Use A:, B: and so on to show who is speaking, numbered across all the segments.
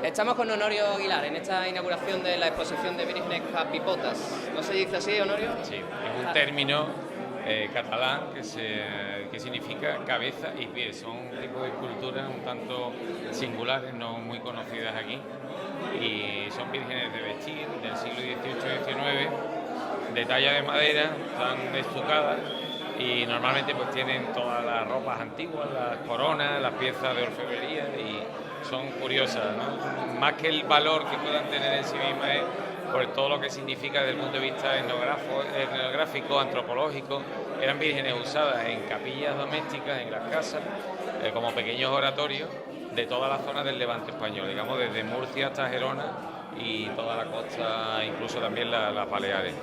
A: Estamos con Honorio Aguilar en esta inauguración de la exposición de vírgenes capipotas. ¿No se dice así, Honorio?
B: Sí, es un término catalán que significa cabeza y pie. Son un tipo de esculturas un tanto singulares, no muy conocidas aquí, y son vírgenes de vestir del siglo XVIII-XIX, de talla de madera, están estucadas y normalmente pues tienen todas las ropas antiguas, las coronas, las piezas de orfebrería, y son curiosas, ¿no? Más que el valor que puedan tener en sí mismas es por todo lo que significa desde el punto de vista etnográfico, antropológico. Eran vírgenes usadas en capillas domésticas, en las casas, como pequeños oratorios de toda la zona del Levante español, digamos desde Murcia hasta Gerona y toda la costa, incluso también las Baleares.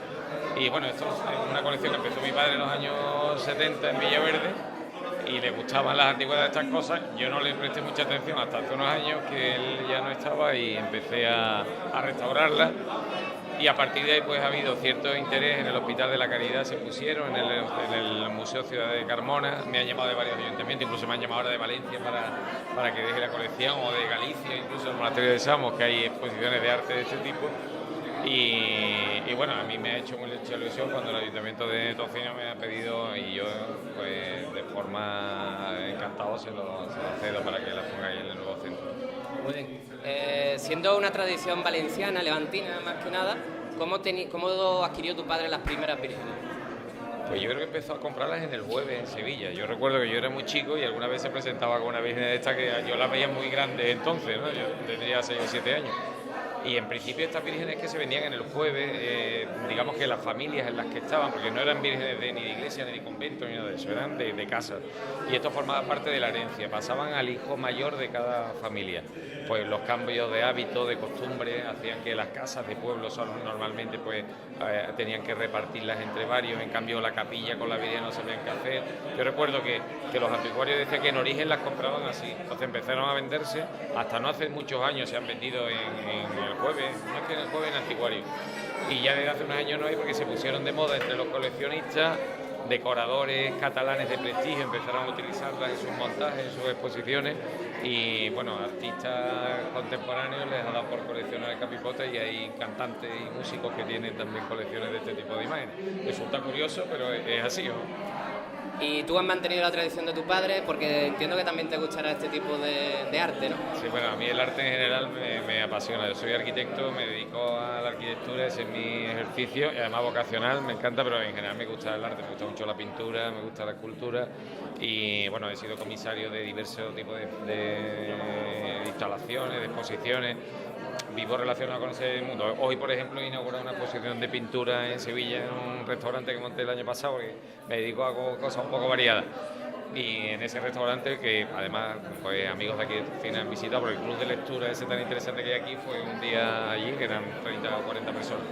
B: Y bueno, esto es una colección que empezó mi padre en los años 70 en Villaverde, y le gustaban las antigüedades de estas cosas. Yo no le presté mucha atención hasta hace unos años que él ya no estaba, y empecé a restaurarlas, y a partir de ahí pues ha habido cierto interés. En el Hospital de la Caridad se pusieron, en el Museo Ciudad de Carmona, me han llamado de varios ayuntamientos, incluso me han llamado ahora de Valencia para que deje la colección, o de Galicia, incluso el Monasterio de Samos, que hay exposiciones de arte de este tipo. Y bueno, a mí me ha hecho mucha ilusión cuando el Ayuntamiento de Tocino me ha pedido, y yo pues de forma encantado se lo cedo para que la ponga ahí en el nuevo centro.
A: Muy bien. Siendo una tradición valenciana, levantina más que nada, ¿cómo adquirió tu padre las primeras vírgenes?
B: Pues yo creo que empezó a comprarlas en el Jueves, en Sevilla. Yo recuerdo que yo era muy chico y alguna vez se presentaba con una virgen de esta, que yo la veía muy grande entonces, ¿no? Yo tendría 6 o 7 años. Y en principio estas vírgenes que se vendían en el Jueves, digamos que las familias en las que estaban, porque no eran vírgenes ni de iglesia, ni de convento, ni nada de eso, eran de casa. Y esto formaba parte de la herencia, pasaban al hijo mayor de cada familia. Pues los cambios de hábito, de costumbre, hacían que las casas de pueblo normalmente pues tenían que repartirlas entre varios. En cambio la capilla con la virgen no sabían qué hacer. Yo recuerdo que los anticuarios decían que en origen las compraban así, entonces empezaron a venderse, hasta no hace muchos años se han vendido en el Jueves, más que en el Jueves, en anticuario. Y ya desde hace unos años no hay, porque se pusieron de moda entre los coleccionistas. Decoradores catalanes de prestigio empezaron a utilizarlas en sus montajes, en sus exposiciones, y bueno, artistas contemporáneos les ha dado por coleccionar capipotas, y hay cantantes y músicos que tienen también colecciones de este tipo de imágenes. Resulta curioso, pero es así, ¿no?
A: Y tú has mantenido la tradición de tu padre, porque entiendo que también te gustará este tipo de arte, ¿no?
B: Sí, bueno, a mí el arte en general me apasiona. Yo soy arquitecto, me dedico a la arquitectura, ese es mi ejercicio, y además vocacional, me encanta, pero en general me gusta el arte, me gusta mucho la pintura, me gusta la escultura, y bueno, he sido comisario de diversos tipos de instalaciones, de exposiciones. Vivo relacionado con ese mundo. Hoy, por ejemplo, he inaugurado una exposición de pintura en Sevilla, en un restaurante que monté el año pasado, porque me dedico a cosas un poco variadas. Y en ese restaurante, que además pues amigos de aquí de Tocino han visitado, porque el club de lectura ese tan interesante que hay aquí, fue un día allí, que eran 30 o 40 personas.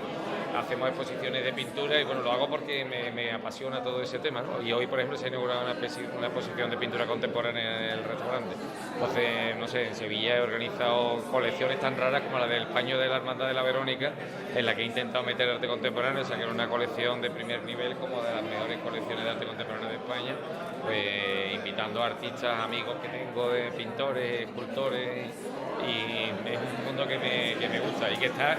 B: Hacemos exposiciones de pintura, y bueno, lo hago porque me apasiona todo ese tema, ¿no? Y hoy, por ejemplo, se ha inaugurado una exposición de pintura contemporánea en el restaurante. Entonces, no sé, en Sevilla he organizado colecciones tan raras como la del paño de la Hermandad de la Verónica, en la que he intentado meter arte contemporáneo, o sea, que era una colección de primer nivel, como de las mejores colecciones de arte contemporáneo de España, pues invitando a artistas, amigos que tengo, de pintores, escultores, y es un mundo que me gusta y que está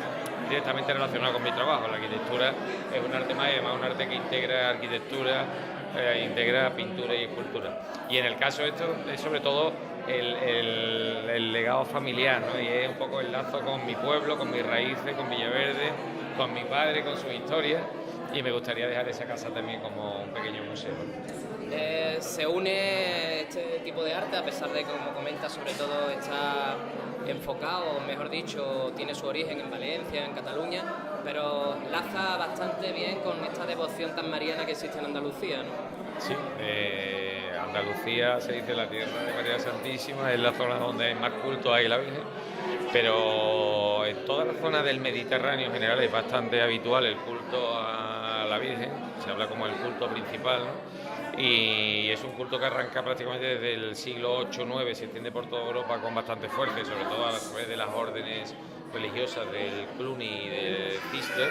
B: directamente relacionado con mi trabajo. La arquitectura es un arte más, y además un arte que integra arquitectura, integra pintura y escultura. Y en el caso de esto es sobre todo el legado familiar, ¿no? Y es un poco el lazo con mi pueblo, con mis raíces, con Villaverde, con mi padre, con su historia, y me gustaría dejar esa casa también como un pequeño museo.
A: Se une este tipo de arte, a pesar de que, como comentas, sobre todo está enfocado, o mejor dicho, tiene su origen en Valencia, en Cataluña, pero laza bastante bien con esta devoción tan mariana que existe en Andalucía, ¿no?
B: Sí, Andalucía se dice la tierra de María Santísima, es la zona donde hay más culto hay la Virgen, pero en toda la zona del Mediterráneo en general es bastante habitual el culto a la Virgen, se habla como el culto principal, ¿no? y es un culto que arranca prácticamente desde el siglo VIII-IX, se extiende por toda Europa con bastante fuerza y sobre todo a través de las órdenes religiosas del Cluny y del Cister.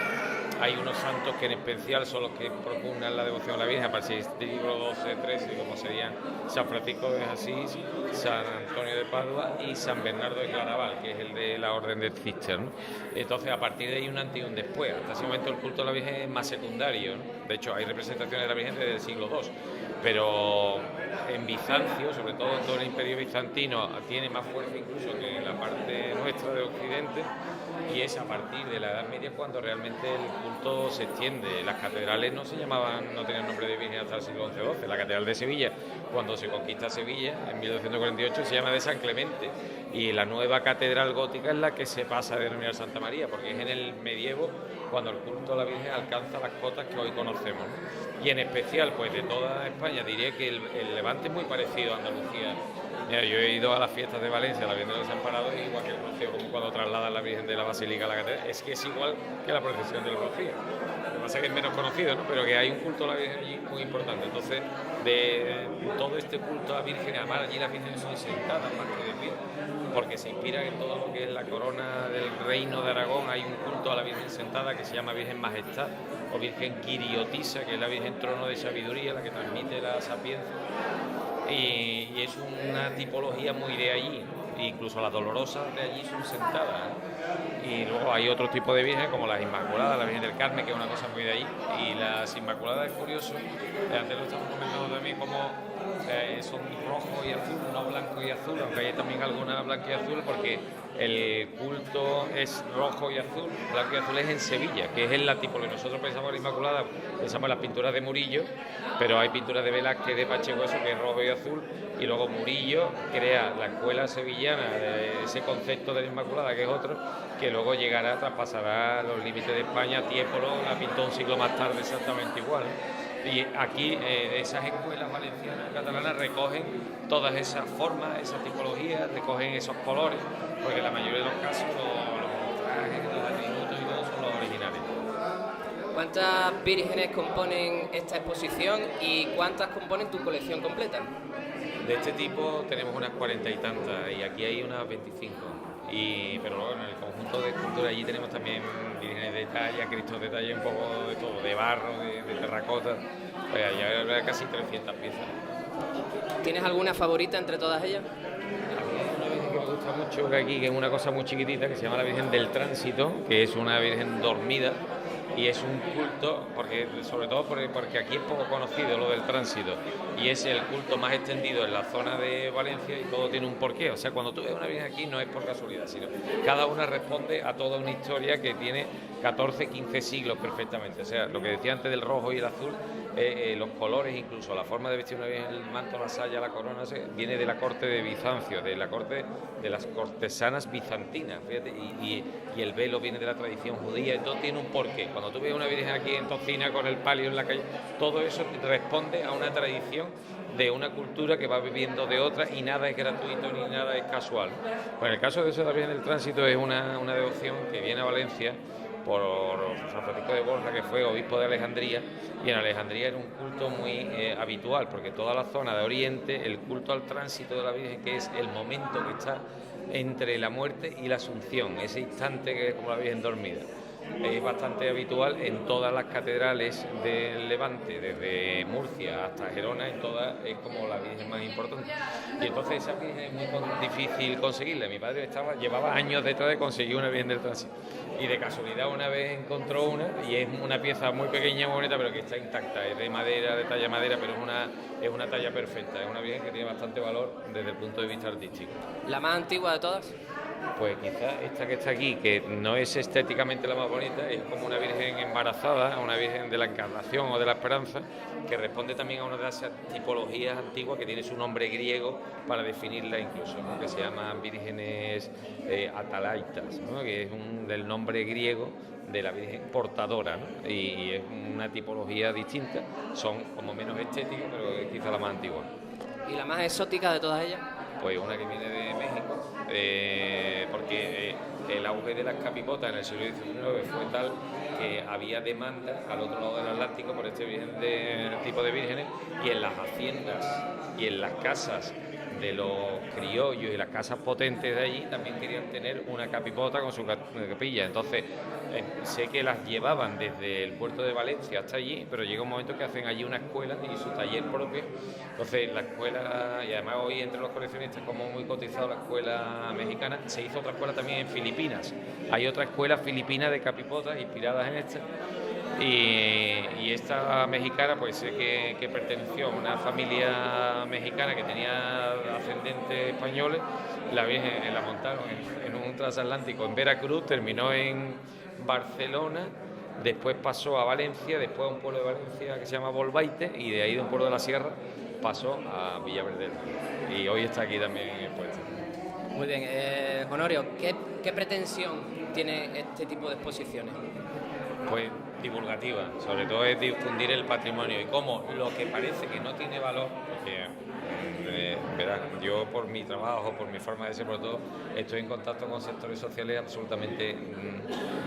B: Hay unos santos que en especial son los que propugnan la devoción a la Virgen a partir del siglo XII-XIII, como serían San Francisco de Asís, San Antonio de Padua y San Bernardo de Claraval, que es el de la orden del Cister, ¿no? Entonces, a partir de ahí un antes y un después. Hasta ese momento el culto a la Virgen es más secundario, ¿no? De hecho, hay representaciones de la Virgen desde el siglo II, pero en Bizancio, sobre todo en todo el Imperio Bizantino, tiene más fuerza incluso que en la parte nuestra de Occidente, y es a partir de la Edad Media cuando realmente el culto se extiende. Las catedrales no tenían nombre de Virgen hasta el siglo XI-XII. La Catedral de Sevilla, cuando se conquista Sevilla en 1248, se llama de San Clemente, y la nueva catedral gótica es la que se pasa a denominar Santa María, porque es en el medievo cuando el culto a la Virgen alcanza las cotas que hoy conocemos, ¿no? Y en especial, pues de toda España, diría que el Levante es muy parecido a Andalucía. Mira, yo he ido a las fiestas de Valencia, a la Virgen de los Desamparados, y igual que el Rocío, como cuando trasladan la Virgen de la Basílica a la catedral, es que es igual que la procesión del Rocío. Lo que pasa es que es menos conocido, ¿no? Pero que hay un culto a la Virgen allí muy importante. Entonces, de todo este culto a la Virgen, además allí las Virgenes son sentadas más que de pie, porque se inspiran en todo lo que es la corona del Reino de Aragón. Hay un culto a la Virgen sentada que se llama Virgen Majestad o Virgen Quiriotisa, que es la Virgen Trono de Sabiduría, la que transmite la sapiencia, y es una tipología muy de allí. Incluso las dolorosas de allí son sentadas, ¿eh? Y luego hay otro tipo de virgen como las Inmaculadas, la Virgen del Carmen, que es una cosa muy de allí, y las Inmaculadas es curioso, antes lo estamos comentando también, como son rojo y azul, no blanco y azul, aunque hay también alguna blanca y azul, porque el culto es rojo y azul. Blanco y azul es en Sevilla, que es en la tipología. Nosotros pensamos en la Inmaculada, pensamos en las pinturas de Murillo, pero hay pinturas de Velázquez, de Pacheco, eso que es rojo y azul, y luego Murillo crea la escuela sevillana de ese concepto de la Inmaculada, que es otro, que luego llegará, traspasará los límites de España. Tiepolo la pintó un siglo más tarde exactamente igual. Y aquí esas escuelas valencianas, catalanas, recogen todas esas formas, esas tipologías, recogen esos colores, porque en la mayoría de los casos los trajes, los atributos y todo son los originales.
A: ¿Cuántas vírgenes componen esta exposición y cuántas componen tu colección completa?
B: De este tipo tenemos unas 40 y tantas, y aquí hay unas 25. Pero luego en el conjunto de escultura allí tenemos también vírgenes de talla, cristos de talla, un poco de todo, de barro, de terracota. Pues allá habrá casi 300 piezas.
A: ¿Tienes alguna favorita entre todas ellas?
B: Hay una virgen que me gusta mucho que aquí, que es una cosa muy chiquitita, que se llama la Virgen del Tránsito, que es una virgen dormida. Y es un culto, sobre todo porque aquí es poco conocido lo del tránsito, y es el culto más extendido en la zona de Valencia, y todo tiene un porqué. O sea, cuando tú ves una virgen aquí no es por casualidad, sino cada una responde a toda una historia que tiene 14, 15 siglos perfectamente. O sea, lo que decía antes del rojo y el azul, los colores, incluso la forma de vestir una virgen, el manto, la saya, la corona, viene de la corte de Bizancio, de la corte de las cortesanas bizantinas, fíjate, y el velo viene de la tradición judía. Entonces tiene un porqué. Cuando tú ves una virgen aquí en Tocina con el palio en la calle, todo eso responde a una tradición de una cultura que va viviendo de otra, y nada es gratuito ni nada es casual. Pues en el caso de eso, la Virgen del Tránsito es una devoción que viene a Valencia por San Francisco de Borja, que fue obispo de Alejandría, y en Alejandría era un culto muy habitual, porque toda la zona de Oriente, el culto al tránsito de la Virgen, que es el momento que está entre la muerte y la Asunción, ese instante que es como la Virgen dormida, es bastante habitual en todas las catedrales del Levante, desde Murcia hasta Gerona, en todas es como la Virgen más importante. Y entonces esa Virgen es muy difícil conseguirla. Mi padre llevaba años detrás de conseguir una Virgen del Tránsito, y de casualidad una vez encontró una, y es una pieza muy pequeña, muy bonita, pero que está intacta, es de madera, de talla madera, pero es una talla perfecta, es una Virgen que tiene bastante valor desde el punto de vista artístico.
A: ¿La más antigua de todas?
B: Pues quizá esta que está aquí, que no es estéticamente la más bonita, es como una virgen embarazada, una virgen de la Encarnación o de la Esperanza, que responde también a una de esas tipologías antiguas que tiene su nombre griego para definirla incluso, ¿no? Que se llaman vírgenes atalaitas, ¿no? Que es del nombre griego de la Virgen portadora, ¿no? Y es una tipología distinta, son como menos estéticas, pero es quizá la más antigua.
A: ¿Y la más exótica de todas ellas?
B: Pues una que viene de México, porque la auge de las capipotas en el siglo XIX fue tal que había demanda al otro lado del Atlántico por este tipo de vírgenes, y en las haciendas y en las casas de los criollos y las casas potentes de allí también querían tener una capipota con su capilla. Entonces sé que las llevaban desde el puerto de Valencia hasta allí, pero llega un momento que hacen allí una escuela y su taller propio. Entonces la escuela, y además hoy entre los coleccionistas como muy cotizado la escuela mexicana, se hizo otra escuela también en Filipinas. Hay otra escuela filipina de capipotas inspiradas en esta. Y esta mexicana, pues sé que perteneció a una familia mexicana que tenía ascendentes españoles. La Virgen la montaron en un transatlántico en Veracruz, terminó en Barcelona, después pasó a Valencia, después a un pueblo de Valencia que se llama Bolbaite, y de ahí de un pueblo de la Sierra pasó a Villaverde. Y hoy está aquí también expuesta.
A: Muy bien, Honorio, ¿qué pretensión tiene este tipo de exposiciones?
B: Pues divulgativa, sobre todo es difundir el patrimonio, y cómo lo que parece que no tiene valor, porque verás, yo por mi trabajo, por mi forma de ser, por todo, estoy en contacto con sectores sociales absolutamente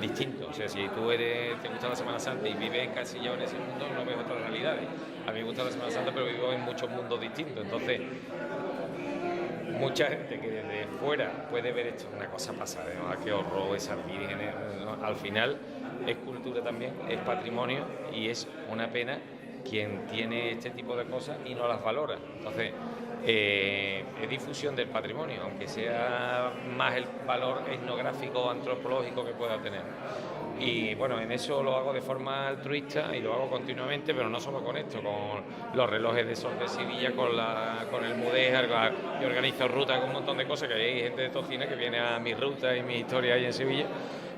B: distintos. O sea, si tú te gusta la Semana Santa y vives encasillado en ese mundo, no ves otras realidades. A mí me gusta la Semana Santa, pero vivo en muchos mundos distintos. Entonces, mucha gente que desde fuera puede ver esto una cosa pasada, ¿no? Qué horror esas vírgenes, ¿no? Al final es cultura también, es patrimonio, y es una pena quien tiene este tipo de cosas y no las valora. Entonces, es difusión del patrimonio, aunque sea más el valor etnográfico o antropológico que pueda tener. Y bueno, en eso lo hago de forma altruista y lo hago continuamente, pero no solo con esto, con los relojes de sol de Sevilla, con el Mudéjar. Yo organizo rutas con un montón de cosas, que hay gente de Tocina que viene a mis rutas y mis historias ahí en Sevilla,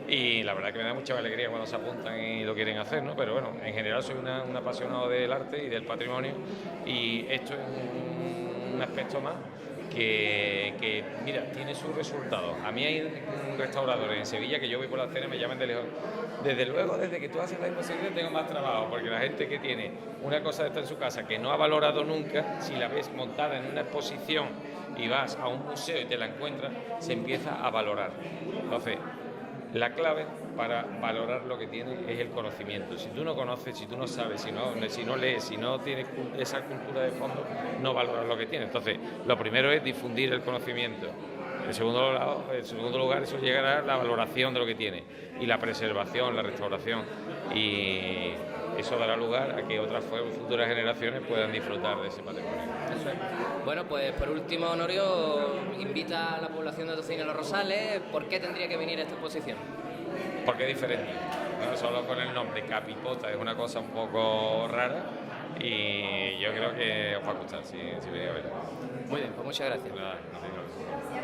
B: y la verdad que me da mucha alegría cuando se apuntan y lo quieren hacer, ¿no? Pero bueno, en general soy un apasionado del arte y del patrimonio, y esto es un aspecto más que mira, tiene sus resultados. A mí hay restauradores en Sevilla que yo voy por la cena y me llaman de lejos. Desde luego, desde que tú haces la exposición tengo más trabajo, porque la gente que tiene una cosa de esta en su casa que no ha valorado nunca, si la ves montada en una exposición y vas a un museo y te la encuentras, se empieza a valorar. Entonces, la clave para valorar lo que tienes es el conocimiento. Si tú no conoces, si tú no sabes, si no lees, si no tienes esa cultura de fondo, no valoras lo que tienes. Entonces, lo primero es difundir el conocimiento. En segundo lugar, eso llegará a la valoración de lo que tiene, y la preservación, la restauración, y eso dará lugar a que otras futuras generaciones puedan disfrutar de ese patrimonio.
A: Eso es. Bueno, pues por último, Honorio, invita a la población de Tocina y Los Rosales. ¿Por qué tendría que venir a esta exposición?
B: Porque es diferente. No solo con el nombre capipota es una cosa un poco rara, y yo creo que os va a gustar si venís a verlo.
A: Muy bien, pues muchas gracias.
B: Nada, no tengo...